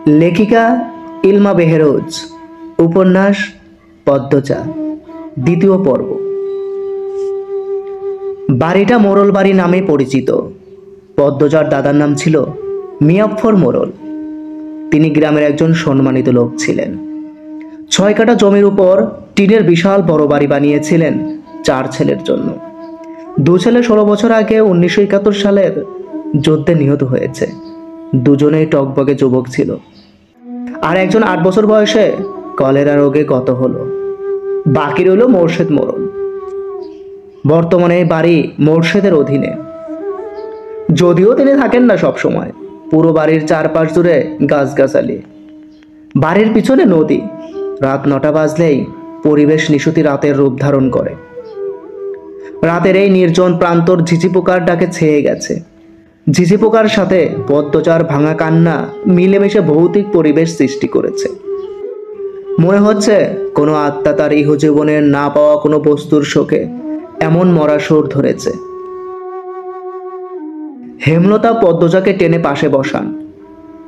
লেখিকা ইলমা বেহেরোজ। উপন্যাস পদ্মচা, দ্বিতীয় পর্ব। বাড়িটা মোড়ল বাড়ি নামে পরিচিত। পদ্মচার দাদার নাম ছিল মিয়াফর মোড়ল। তিনি গ্রামের একজন সম্মানিত লোক ছিলেন। 6 কাঠা জমির উপর টিনের বিশাল বড় বাড়ি বানিয়েছিলেন 4 ছেলের জন্য। 2 ছেলে 16 বছর আগে 1971 সালের যুদ্ধে নিহত হয়েছে। দুজনেই টকবগে যুবক ছিল, আর একজন 8 বছর বয়সে কলেরা রোগে গত হলো। বাকি রইল মোর্শেদ মোড়ল। বর্তমানে এই বাড়ি মোর্শেদের অধীনে, যদিও তিনি থাকেন না সব সময়। পুরো বাড়ির চারপাশ জুড়ে গাছগাছালি, বাড়ির পিছনে নদী। রাত 9টা বাজলেই পরিবেশ নিশুতি রাতের রূপ ধারণ করে। রাতের এই নির্জন প্রান্তর ঝিঝি পোকার ডাকে ছেয়ে গেছে। ঝিঝি পোকার সাথে পদ্মচার ভাঙা কান্না মিলেমিশে ভৌতিক পরিবেশ সৃষ্টি করেছে। মনে হচ্ছে কোনো আত্মা তার ইহজীবনের না পাওয়া কোনো বস্তুর শোকে এমন মরা সুর ধরেছে। হেমলতা পদ্মজাকে টেনে পাশে বসান।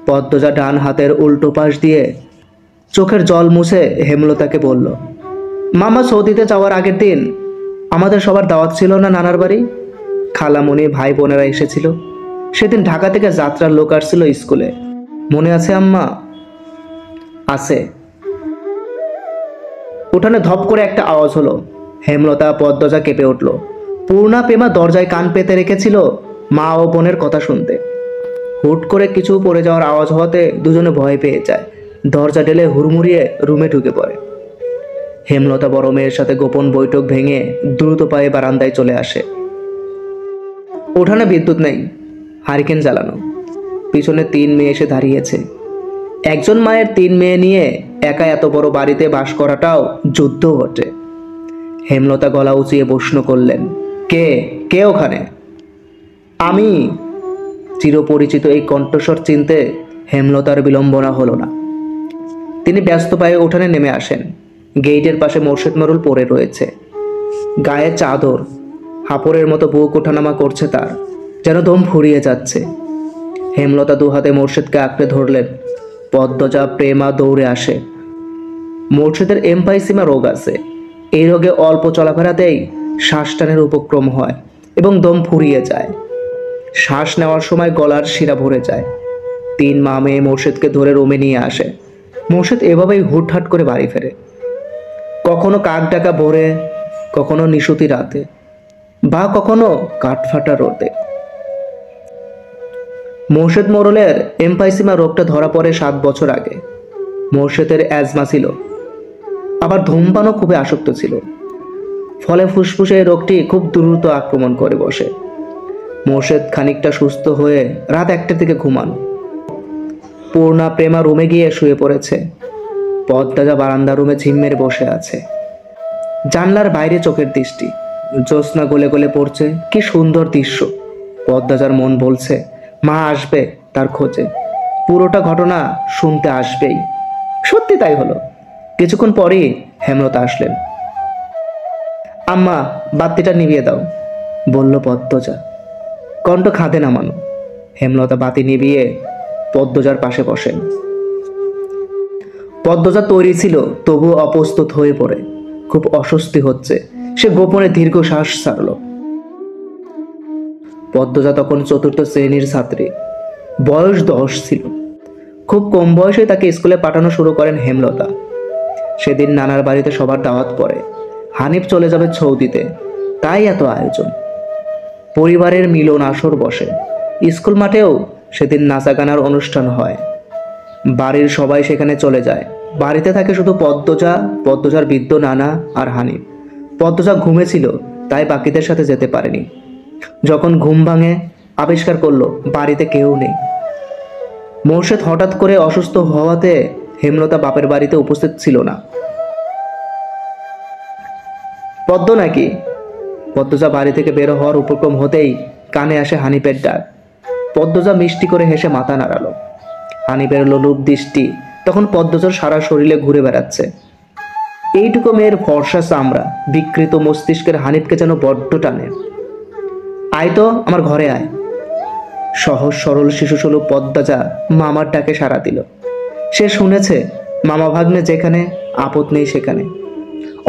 পদ্মজা ডান হাতের উল্টো পাশ দিয়ে চোখের জল মুছে হেমলতাকে বলল, মামা সৌদিতে যাওয়ার আগের দিন আমাদের সবার দাওয়াত ছিল না নানার বাড়ি? খালামণি ভাই বোনেরা এসেছিল। সেদিন ঢাকা থেকে যাত্রার লোক আসছিল স্কুলে, মনে আছে আম্মা? আছে। উঠানে ধপ করে একটা আওয়াজ হলো। হেমলতা পদ্মজা কেঁপে উঠল। পূর্ণা পেমা দরজায় কান পেতে রেখেছিল মা ও বোনের কথা শুনতে। হুট করে কিছু পড়ে যাওয়ার আওয়াজ হওয়াতে দুজনে ভয় পেয়ে যায়। দরজা ঢেলে হুড়মুড়িয়ে রুমে ঢুকে পড়ে। হেমলতা বড় মেয়ের সাথে গোপন বৈঠক ভেঙে দ্রুত পায়ে বারান্দায় চলে আসে। উঠানে বিদ্যুৎ নেই, হারিকেন জ্বালানো। পিছনে 3 মেয়ে এসে দাঁড়িয়েছে। একজন মায়ের 3 মেয়ে নিয়ে একা এত বড় বাড়িতে বাস করাটাও যুদ্ধ বটে। হেমলতা গলা উঁচিয়ে প্রশ্ন করলেন, কে কে ওখানে? আমি। চিরপরিচিত এই কণ্ঠস্বর চিনতে হেমলতার বিলম্বনা হলো না। তিনি ব্যস্ত পায়ে উঠানে নেমে আসেন। গেইটের পাশে মোর্শেদ মোড়ল পড়ে রয়েছে। গায়ে চাদর, হাপড়ের মতো বুক ওঠানামা করছে তার, যেন দম ফুরিয়ে যাচ্ছে। হেমলতা 2 হাতে মোর্শেদকে আঁকড়ে ধরলেন। পদ্মজা প্রেমা দৌড়ে আসে। মোর্শেদের এমফাইসিমা রোগ আছে। এই রোগে অল্প চলাফেরাতেই শ্বাস টানের উপক্রম হয় এবং দম ফুরিয়ে যায়। শ্বাস নেওয়ার সময় গলার শিরা ভরে যায়। 3 মা মেয়ে মোর্শেদকে ধরে রুমে নিয়ে আসে। মোর্শেদ এভাবেই হুটহাট করে বাড়ি ফেরে, কখনো কাক ডাকা ভোরে, কখনো নিশুতি রাতে, বা কখনো কাঠফাটা রোদে। মোর্শেদ মোড়লের এমফাইসিমা রোগটা ধরা পড়ে 7 বছর আগে। মোর্শেদের অ্যাজমা ছিল, আবার ধূমপানও খুবই আসক্ত ছিল। ফলে ফুসফুসে এই রোগটি খুব দ্রুত আক্রমণ করে বসে। মোর্শেদ খানিকটা সুস্থ হয়ে রাত 1টার দিকে ঘুমান। পূর্ণা প্রেমা রুমে গিয়ে শুয়ে পড়েছে। পদ্মজা বারান্দা রুমে ঝিম মেরে বসে আছে। জানলার বাইরে চোখের দৃষ্টি, জ্যোৎস্না গলে গলে পড়ছে। কি সুন্দর দৃশ্য! পদ্মজার মন বলছে মা আসবে তার খোঁজে, পুরোটা ঘটনা শুনতে আসবেই। সত্যি তাই হলো। কিছুক্ষণ পরেই হেমলতা আসলেন। আম্মা, বাতিটা নিভিয়ে দাও, বলল পদ্মজা, কণ্ঠ খাঁদে নামানো। হেমলতা বাতি নিভিয়ে পদ্মজার পাশে বসেন। পদ্মজা তৈরি ছিল, তবুও অপ্রস্তুত হয়ে পড়ে। খুব অস্বস্তি হচ্ছে। সে গোপনে দীর্ঘ শ্বাস ছাড়ল। পদ্মজা তখন 4র্থ শ্রেণীর ছাত্রী, বয়স 10 ছিল। খুব কম বয়সে তাকে স্কুলে পাঠানো শুরু করেন হেমলতা। সেদিন নানার বাড়িতে সবার দাওয়াত পড়ে। হানিফ চলে যাবে সৌদিতে, তাই এত আয়োজন। পরিবারের মিলন আসর বসে। স্কুল মাঠেও সেদিন নাচা গানার অনুষ্ঠান হয়। বাড়ির সবাই সেখানে চলে যায়। বাড়িতে থাকে শুধু পদ্মজা, পদ্মজার বৃদ্ধ নানা আর হানিফ। পদ্মজা ঘুমেছিল, তাই বাকিদের সাথে যেতে পারেনি। যখন ঘুম ভাঙে, আবিষ্কার করলো বাড়িতে কেউ নেই। মোর্শেদ হঠাৎ করে অসুস্থ হওয়াতে হেমলতা বাপের বাড়িতে উপস্থিত ছিল না। পদ্ম নাকি? পদ্মজা বাড়ি থেকে বের হওয়ার উপক্রম হতেই কানে আসে হানিফের ডাক। পদ্মজা মিষ্টি করে হেসে মাথা নাড়ালো। হানিফের লোলুপ দৃষ্টি তখন পদ্মজার সারা শরীরে ঘুরে বেড়াচ্ছে। এইটুকু মেয়ের ফর্সা চামড়া, বিকৃত মস্তিষ্কের হানিফকে যেন বড্ড টানে। আয় তো, আমার ঘরে আয়। সহজ সরল শিশুসুলভ পদ্মজা মামার ডাকে সাড়া দিল। সে শুনেছে মামা ভাগ্নে যেখানে, আপদ নেই সেখানে।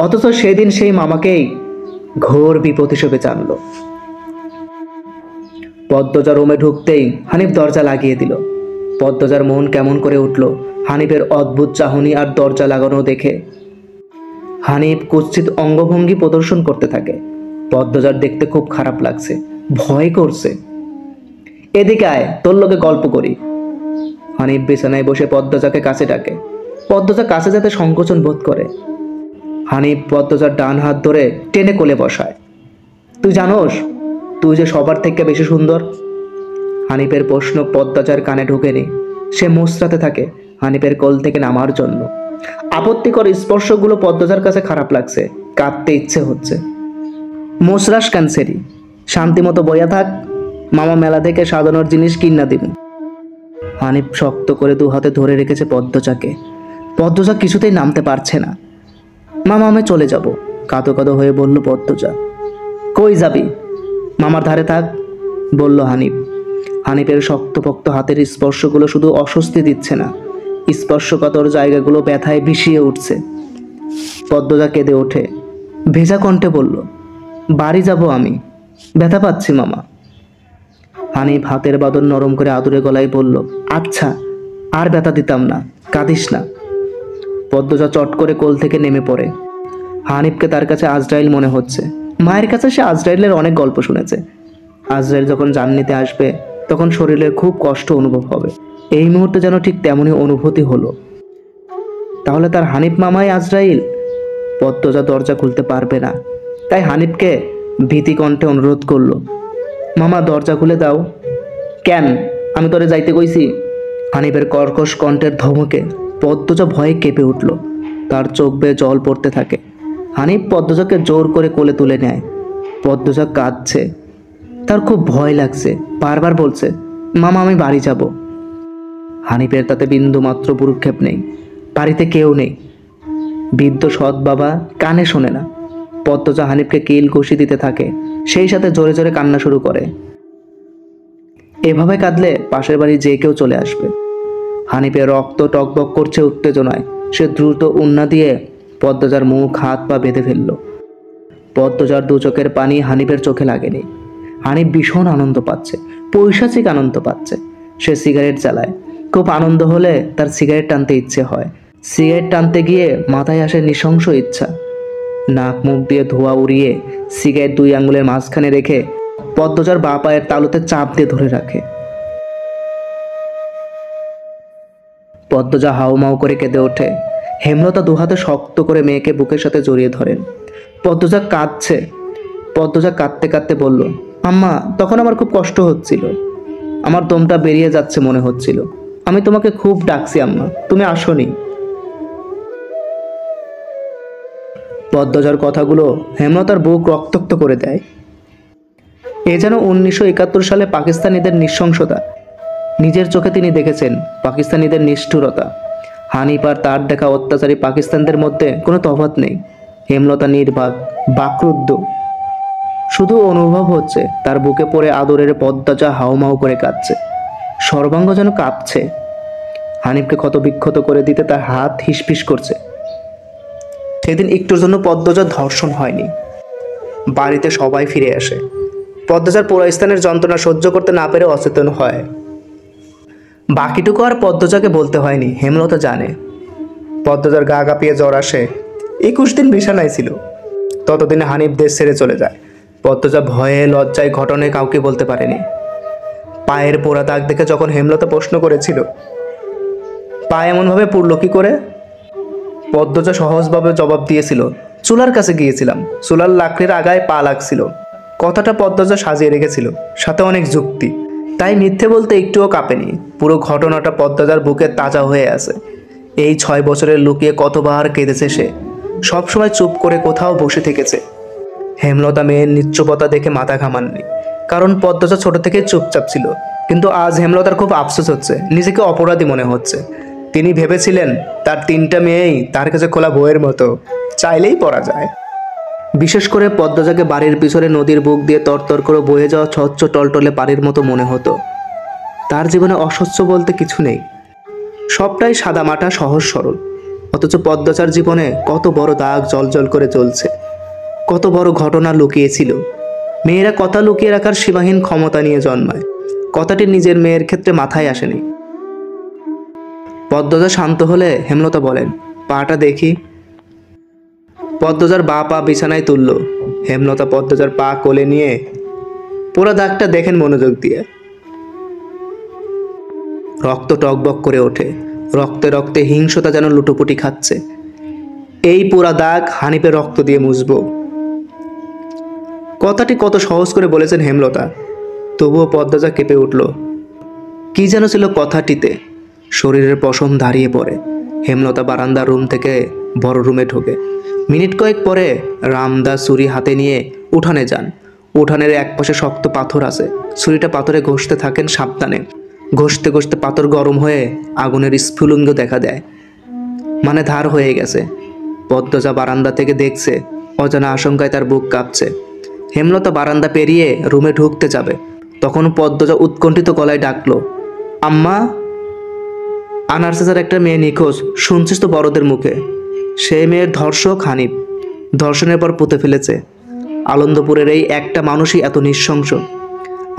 অথচ সেদিন সেই মামাকেই ঘোর বিপদ হিসেবে জানলো। পদ্মজা রুমে ঢুকতেই হানিফ দরজা লাগিয়ে দিল। পদ্মজার মন কেমন করে উঠল হানিফের অদ্ভুত চাহনি আর দরজা লাগানো দেখে। হানিফ কুৎসিত অঙ্গভঙ্গি প্রদর্শন করতে থাকে। পদ্মজার দেখতে খুব খারাপ লাগছে, ভয় করছে। এদিকে আয়, তোর লোকে গল্প করি। হানিফ বিছানায় বসে পদ্মজাকে কাছে ডাকে। পদ্মজা কাছে যেতে সংকোচন বোধ করে। হানিফ পদ্মজার ডান হাত ধরে টেনে কোলে বসায়। তুই জানোস তুই যে সবার থেকে বেশি সুন্দর? হানিফের প্রশ্ন পদ্মজার কানে ঢোকেনি। সে মুচড়াতে থাকে হানিফের কোল থেকে নামার জন্য। আপত্তিকর স্পর্শগুলো পদ্মজার কাছে খারাপ লাগছে, কাঁদতে ইচ্ছে হচ্ছে। মোসরাস ক্যান্সেরি, শান্তিমতো বইয়া থাক, মামা মেলা থেকে সাজানোর জিনিস কিনা দিব। হানিফ শক্ত করে দু হাতে ধরে রেখেছে পদ্মজাকে। পদ্মজা কিছুতেই নামতে পারছে না। মামা আমি চলে যাব, কাঁদো কাঁদো হয়ে বলল পদ্মজা। কই যাবি? মামার ধারে থাক, বলল হানিফ। হানিফের শক্তপোক্ত হাতের স্পর্শগুলো শুধু অস্বস্তি দিচ্ছে না, স্পর্শকাতর জায়গাগুলো ব্যথায় বিষিয়ে উঠছে। পদ্মজা কেঁদে ওঠে, ভেজা কণ্ঠে বলল, বাড়ি যাব আমি, ব্যথা পাচ্ছি মামা। হানিফ হাতের বাঁধন নরম করে আদুরে গলায় বলল, আচ্ছা আর ব্যথা দিতাম না, কাঁদিস না। পদ্মজা চট করে কোল থেকে নেমে পড়ে। হানিফকে তার কাছে আজরাইল মনে হচ্ছে। মায়ের কাছে সে আজরাইলের অনেক গল্প শুনেছে। আজরাইল যখন জান্নিতে আসবে তখন শরীরের খুব কষ্ট অনুভব হবে। এই মুহূর্তে যেন ঠিক তেমনই অনুভূতি হলো। তাহলে তার হানিফ মামাই আজরাইল? পদ্মজা দরজা খুলতে পারবে না, তাই হানিফকে ভীতি কণ্ঠে অনুরোধ করলো, মামা দরজা খুলে দাও। কেন, আমি তোরে যাইতে কইছি? হানিফের কর্কশ কণ্ঠের ধমকে পদ্মজা ভয়ে কেঁপে উঠল। তার চোখ বেয়ে জল পড়তে থাকে। হানিফ পদ্মজাকে জোর করে কোলে তুলে নেয়। পদ্মজা কাঁদছে, তার খুব ভয় লাগছে, বারবার বলছে, মামা আমি বাড়ি যাব। হানিফের তাতে বিন্দু মাত্র ভ্রুক্ষেপ নেই। বাড়িতে কেউ নেই। বৃদ্ধ সৎ বাবা কানে শোনে না। পদ্মজা হানিফকে কিল ঘুষি দিতে থাকে, সেই সাথে জোরে জোরে কান্না শুরু করে। এভাবে কাঁদলে পাশের বাড়ি যে কেউ চলে আসবে। হানিফের রক্ত টকবক করছে উত্তেজনায়। সে দ্রুত উন্না দিয়ে পদ্মজার মুখ হাত পা বেঁধে ফেলল। পদ্মজার দু চোখের পানি হানিফের চোখে লাগেনি। হানিফ ভীষণ আনন্দ পাচ্ছে, পৈশাচিক আনন্দ পাচ্ছে। সে সিগারেট জ্বালায়। খুব আনন্দ হলে তার সিগারেট টানতে ইচ্ছে হয়। সিগারেট টানতে গিয়ে মাথায় আসে নৃশংস ইচ্ছা। নাক মুখ দিয়ে ধোঁয়া উড়িয়ে সিগারেট দুই আঙ্গুলের মাঝখানে রেখে পদ্মজার বাঁ পায়ের তালুতে চাপ দিয়ে ধরে রাখে। পদ্মজা হাউমাউ করে কেঁদে ওঠে। হেমলতা দুহাতে শক্ত করে মেয়েকে বুকের সাথে জড়িয়ে ধরেন। পদ্মজা কাঁদছে। পদ্মজা কাঁদতে কাঁদতে বলল, আম্মা তখন আমার খুব কষ্ট হচ্ছিল, আমার দমটা বেরিয়ে যাচ্ছে মনে হচ্ছিল। আমি তোমাকে খুব ডাকছি আম্মা, তুমি আসোনি। পদ্মজার কথাগুলো হেমলতার বুক রক্তাক্ত করে দেয়। এ যেন 1971 সালে পাকিস্তানিদের নৃশংসতা। নিজের চোখে তিনি দেখেছেন পাকিস্তানিদের নিষ্ঠুরতা। হানিফ আর তার দেখা অত্যাচারী পাকিস্তানদের মধ্যে কোনো তফাৎ নেই। হেমলতা নির্বাক, বাকরুদ্ধ। শুধু অনুভব হচ্ছে তার বুকে পড়ে আদরের পদ্মজা হাউমাউ করে কাঁদছে, সর্বাঙ্গ যেন কাঁপছে। হানিফকে ক্ষতবিক্ষত করে দিতে তার হাত হিসফিস করছে। সেদিন একটুর জন্য পদ্মজার ধর্ষণ হয়নি। বাড়িতে সবাই ফিরে আসে। পদ্মজার পুরো স্থানের যন্ত্রণা সহ্য করতে না পেরে অচেতন হয়। বাকিটুকু আর পদ্মজাকে বলতে হয়নি, হেমলতা জানে। পদ্মজার গা কাঁপিয়ে জ্বর আসে। 21 দিন বিছানায় ছিল। ততদিনে হানিফ দেশ ছেড়ে চলে যায়। পদ্মজা ভয়ে লজ্জায় ঘটনায় কাউকে বলতে পারেনি। পায়ের পোড়া দাগ দেখে যখন হেমলতা প্রশ্ন করেছিল, পা এমনভাবে পুড়ল কি করে, পদ্মজা সহজভাবে জবাব দিয়েছিল, চুলার কাছে গিয়েছিলাম, চুলার লাকড়ির আগায় পা লাগছিল। কথাটা পদ্মজা সাজিয়ে রেখেছিল, সাথে অনেক যুক্তি। তাই মিথ্যে বলতে একটুও কাঁপেনি। পুরো ঘটনাটা পদ্মজার বুকে তাজা হয়ে আছে। এই 6 বছরের লুকিয়ে কতবার কেঁদেছে সে। সবসময় চুপ করে কোথাও বসে থেকেছে। হেমলতা মেয়ের নিশ্চুপতা দেখে মাথা ঘামাননি, কারণ পদ্মজা ছোট থেকে চুপচাপ ছিল। কিন্তু আজ হেমলতার খুব আফসোস হচ্ছে, নিজেকে অপরাধী মনে হচ্ছে। তিনি ভেবেছিলেন তার 3টা মেয়েই তার কাছে খোলা বইয়ের মতো, চাইলেই পড়া যায়। বিশেষ করে পদ্মজাকে বাড়ির পিছনে নদীর বুক দিয়ে তরতর করে বয়ে যাওয়া স্বচ্ছ টলটলে পানির মতো মনে হতো। তার জীবনে অস্বচ্ছ বলতে কিছু নেই। সবটাই সাদামাটা সহজ সরল, অথচ পদ্মচার জীবনে কত বড় দাগ জলজল করে জ্বলছে, কত বড় ঘটনা লুকিয়েছিল। মেয়েরা কথা লুকিয়ে রাখার সীমাহীন ক্ষমতা নিয়ে জন্মায়, কথাটি নিজের মেয়ের ক্ষেত্রে মাথায় আসেনি। পদ্মজা শান্ত হলে হেমলতা বলেন, পাটা দেখি। পদ্মজার পা বিছানায় তুলল। হেমলতা পদ্মজার পা কোলে নিয়ে পুরো দাগটা দেখেন মনোযোগ দিয়ে। রক্ত টকবক করে ওঠে, রক্তে রক্তে হিংসতা যেন লুটোপুটি খাচ্ছে। এই পুরা দাগ হানিফের রক্ত দিয়ে মুছবো। কথাটি কত সহজ করে বলেছেন হেমলতা, তবুও পদ্মজা কেঁপে উঠল। কি যেন ছিল কথাটিতে, শরীরের পশম দাঁড়িয়ে পড়ে। হেমলতা বারান্দার রুম থেকে বড় রুমে ঢোকে। মিনিট কয়েক পরে রামদা ছুরি হাতে নিয়ে উঠানে যান। উঠানের এক পাশে শক্ত পাথর আছে, ছুরিটা পাথরে ঘষতে থাকেন সাবধানে। ঘষতে ঘষতে পাথর গরম হয়ে আগুনের স্ফুলিঙ্গ দেখা দেয়, মানে ধার হয়ে গেছে। পদ্মজা বারান্দা থেকে দেখছে, অজানা আশঙ্কায় তার বুক কাঁপছে। হেমলতা বারান্দা পেরিয়ে রুমে ঢুকতে যাবে, তখন পদ্মজা উৎকণ্ঠিত গলায় ডাকলো, আম্মা। আনার চাচার একটা মেয়ে নিখোঁজ, শুনছিস তো বড়দের মুখে। সেই মেয়ের ধর্ষক হানিফ, ধর্ষণের পর পুঁতে ফেলেছে। আনন্দপুরের এই একটা মানুষই এত নৃশংস।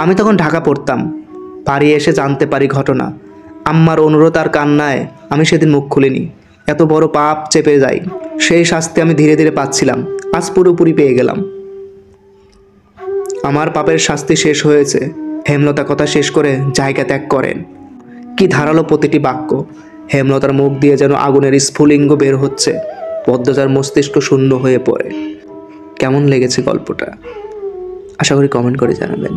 আমি তখন ঢাকা পড়তাম, বাড়ি এসে জানতে পারি ঘটনা। আম্মার অনুরোধ আর কান্নায় আমি সেদিন মুখ খুলিনি। এত বড় পাপ চেপে যাই, সেই শাস্তি আমি ধীরে ধীরে পাচ্ছিলাম, আজ পুরোপুরি পেয়ে গেলাম। আমার পাপের শাস্তি শেষ হয়েছে। হেমলতা কথা শেষ করে জায়গা ত্যাগ করেন। কি ধারালো প্রতিটি বাক্য! হেমলতার মুখ দিয়ে যেন আগুনের স্ফুলিঙ্গ বের হচ্ছে। পদ্মজার মস্তিষ্ক শূন্য হয়ে পড়ে। কেমন লেগেছে গল্পটা? আশা করি কমেন্ট করে জানাবেন।